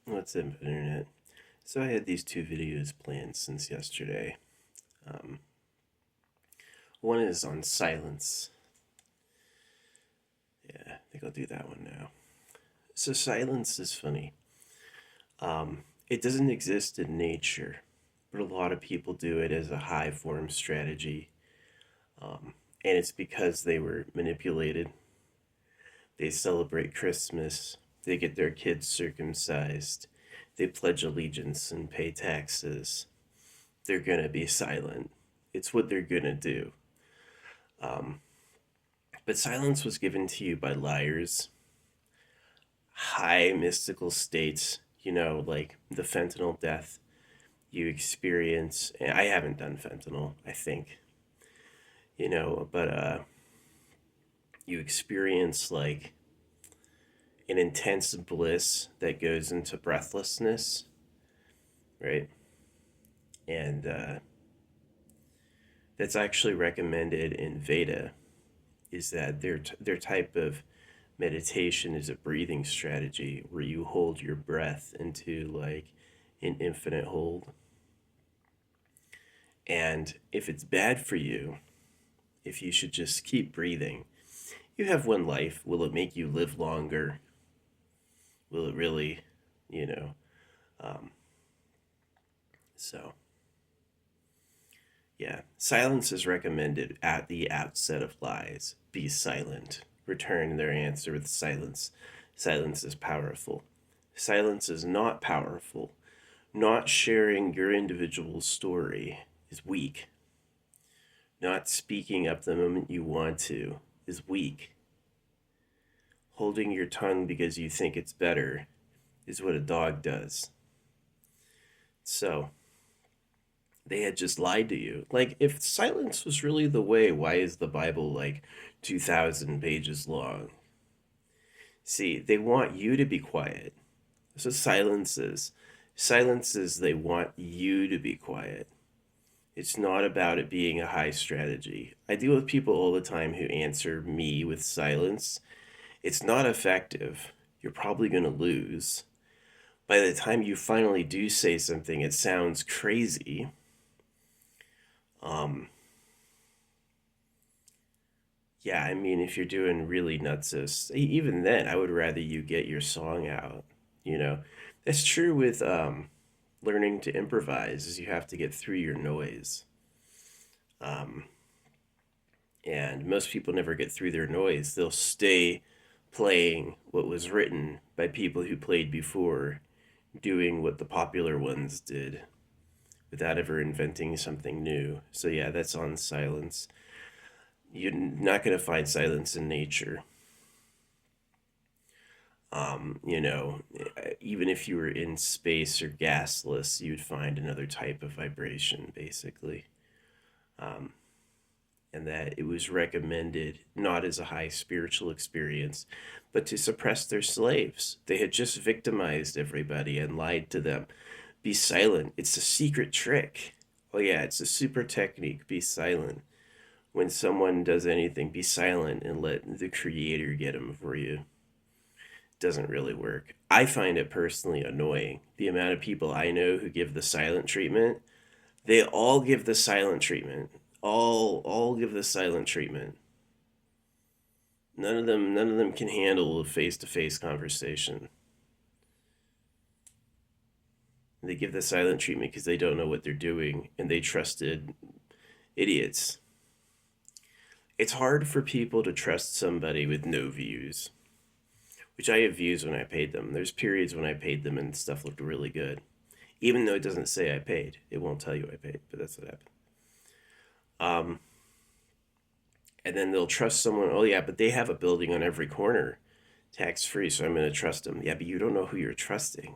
What's up, internet? So I had these two videos planned since yesterday. Um, One is on silence. Yeah, I think I'll do that one now. So silence is funny. It doesn't exist in nature, but a lot of people do it as a high form strategy. And it's because they were manipulated. They celebrate Christmas. They get their kids circumcised. They pledge allegiance and pay taxes. They're going to be silent. It's what they're going to do. But silence was given to you by liars, high mystical states, like the fentanyl death you experience. I haven't done fentanyl, I think, but you experience like an intense bliss that goes into breathlessness, right? And that's actually recommended in Veda, is that their type of meditation is a breathing strategy where you hold your breath into like an infinite hold. And if it's bad for you, if you should just keep breathing, you have one life. Will it make you live longer? Will it really, you know? Um, so, yeah, silence is recommended at the outset of lies. Be silent. Return their answer with silence. Silence is powerful. Silence is not powerful. Not sharing your individual story is weak. Not speaking up the moment you want to is weak. Holding your tongue because you think it's better is what a dog does. So, they had just lied to you. Like, if silence was really the way, why is the Bible like 2,000 pages long? See, they want you to be quiet. So, silence is they want you to be quiet. It's not about it being a high strategy. I deal with people all the time who answer me with silence. It's not effective. You're probably going to lose. By the time you finally do say something, it sounds crazy. Um, yeah, I mean, if you're doing really nuts, even then, I would rather you get your song out. You know, that's true with learning to improvise. Is you have to get through your noise. Um, and most people never get through their noise. They'll stay playing what was written by people who played before, doing what the popular ones did without ever inventing something new. So, yeah, that's on silence. You're not going to find silence in nature. Even if you were in space or gasless, you'd find another type of vibration, basically. Um, and that it was recommended not as a high spiritual experience, but to suppress their slaves. They had just victimized everybody and lied to them. Be silent. It's a secret trick. Oh, yeah, it's a super technique. Be silent. When someone does anything, be silent and let the creator get them for you. It doesn't really work. I find it personally annoying. The amount of people I know who give the silent treatment, they all give the silent treatment. All give the silent treatment. None of them can handle a face-to-face conversation. They give the silent treatment because they don't know what they're doing and they trusted idiots. It's hard for people to trust somebody with no views, which I have views when I paid them. There's periods when I paid them and stuff looked really good. Even though it doesn't say I paid, it won't tell you I paid, but that's what happened. Um, and then they'll trust someone. Oh yeah, but they have a building on every corner, tax free, so I'm going to trust them. Yeah, but you don't know who you're trusting.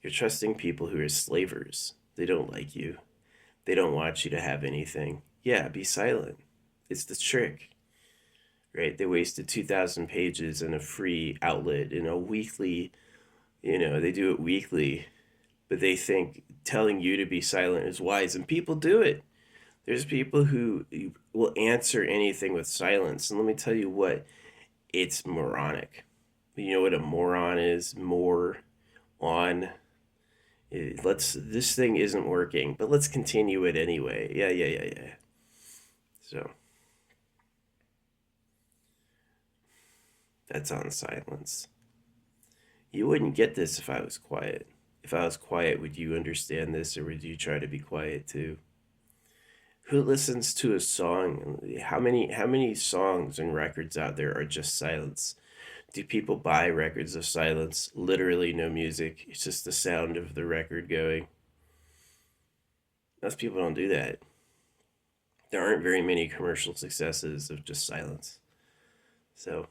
You're trusting people who are slavers. They don't like you. They don't want you to have anything. Yeah, be silent. It's the trick, right? They wasted 2,000 pages in a free outlet in a weekly. They do it weekly, but they think telling you to be silent is wise, and people do it. There's people who will answer anything with silence. And let me tell you what, it's moronic. You know what a moron is? More on. Let's, this thing isn't working, but let's continue it anyway. Yeah, yeah, yeah, yeah. So that's on silence. You wouldn't get this if I was quiet. If I was quiet, would you understand this, or would you try to be quiet too? Who listens to a song? How many songs and records out there are just silence? Do people buy records of silence? Literally no music. It's just the sound of the record going. Most people don't do that. There aren't very many commercial successes of just silence. So,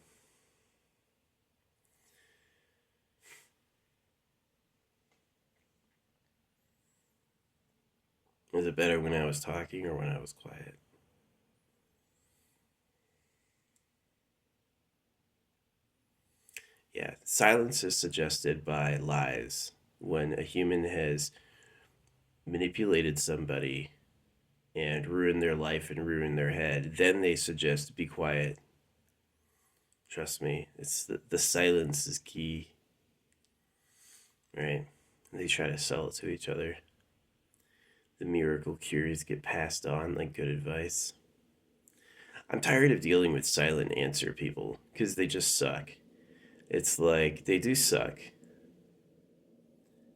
is it better when I was talking or when I was quiet? Yeah, silence is suggested by lies. When a human has manipulated somebody and ruined their life and ruined their head, then they suggest be quiet. Trust me, it's the silence is key, right? And they try to sell it to each other. The miracle cures get passed on like good advice. I'm tired of dealing with silent answer people because they just suck. It's like they do suck.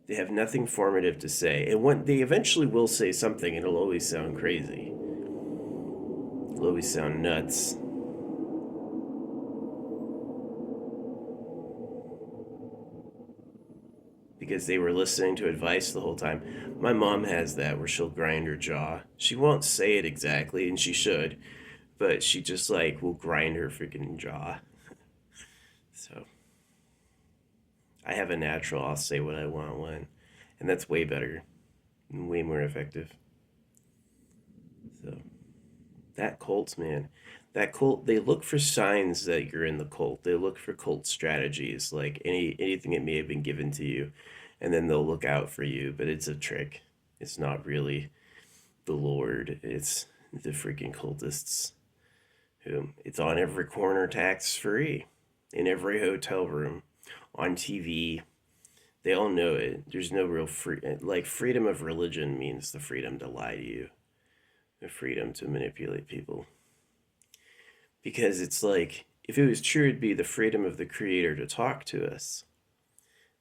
They have nothing formative to say, and when they eventually will say something, it'll always sound crazy. It'll always sound nuts. Because they were listening to advice the whole time. My mom has that where she'll grind her jaw. She won't say it exactly, and she should, but she just like will grind her freaking jaw. So I have a natural, I'll say what I want when, and that's way better and way more effective. So that cult, man, that cult, they look for signs that you're in the cult. They look for cult strategies, like anything that may have been given to you, and then they'll look out for you. But it's a trick. It's not really the Lord. It's the freaking cultists who it's on every corner tax free, in every hotel room, on TV. They all know it. There's no real free, like freedom of religion means the freedom to lie to you, the freedom to manipulate people. Because it's like, if it was true, it'd be the freedom of the creator to talk to us.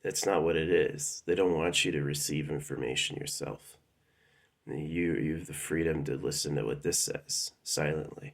That's not what it is. They don't want you to receive information yourself. You have the freedom to listen to what this says silently.